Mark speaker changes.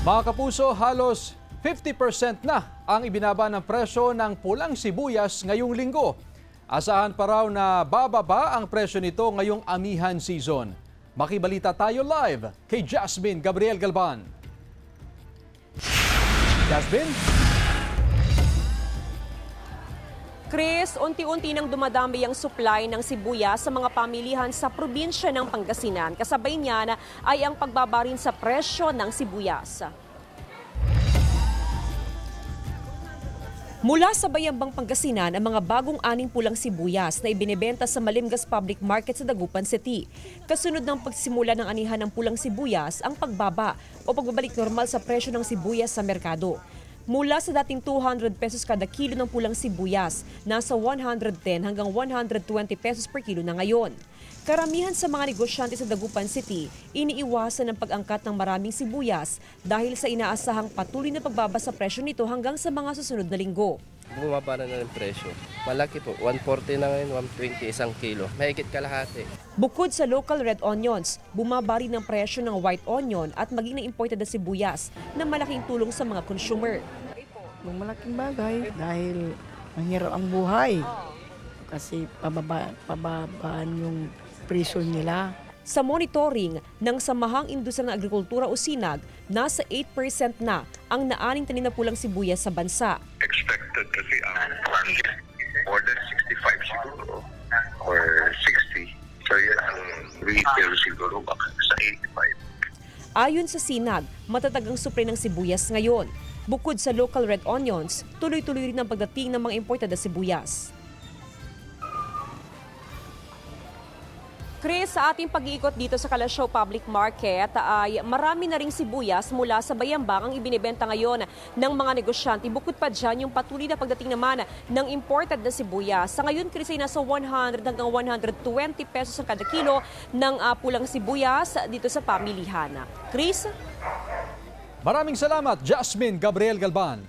Speaker 1: Mga kapuso, halos 50% na ang ibinaba ng presyo ng pulang sibuyas ngayong linggo. Asahan pa raw na bababa ang presyo nito ngayong amihan season. Makibalita tayo live kay Jasmine Gabriel Galban. Jasmine?
Speaker 2: Chris, unti-unti nang dumadami ang supply ng sibuyas sa mga pamilihan sa probinsya ng Pangasinan. Kasabay niyan ay ang pagbaba rin sa presyo ng sibuyas. Mula sa Bayambang Pangasinan ang mga bagong aning pulang sibuyas na ibinebenta sa Malimgas Public Market sa Dagupan City. Kasunod ng pagsimula ng anihan ng pulang sibuyas, ang pagbaba o pagbabalik normal sa presyo ng sibuyas sa merkado. Mula sa dating 200 pesos kada kilo ng pulang sibuyas, nasa 110 hanggang 120 pesos per kilo na ngayon. Karamihan sa mga negosyante sa Dagupan City, iniiwasan ang pag-angkat ng maraming sibuyas dahil sa inaasahang patuloy na pagbaba sa presyo nito hanggang sa mga susunod na linggo.
Speaker 3: Bumaba na ng presyo. Malaki po, 140 na ngayon, 120 isang kilo. Mahigit kalahati.
Speaker 2: Bukod sa local red onions, bumaba rin ang presyo ng white onion at maging na imported na sibuyas na malaking tulong sa mga consumer.
Speaker 4: Yung malaking bagay dahil mahirap ang buhay. Kasi pababaan yung presyo nila.
Speaker 2: Sa monitoring ng Samahang Industriya ng Agrikultura o SINAG, nasa 8% na ang naaning tanim na pulang sibuyas sa bansa.
Speaker 5: Expected kasi ang more than 65 siguro or 60. So yun ang retail siguro baka sa 85.
Speaker 2: Ayon sa SINAG, matatag ang supply ng sibuyas ngayon. Bukod sa local red onions, tuloy-tuloy rin ang pagdating ng mga imported na sibuyas. Chris, sa ating pag-iikot dito sa Kalasyaw Public Market ay marami na ring sibuyas mula sa Bayambang ang ibinebenta ngayon ng mga negosyante. Bukod pa dyan, yung patuloy na pagdating naman ng imported na sibuyas. Sa ngayon, Chris, ay nasa 100 hanggang 120 pesos ang kada kilo ng pulang sibuyas dito sa pamilihan. Chris?
Speaker 1: Maraming salamat, Jasmine Gabriel Galban.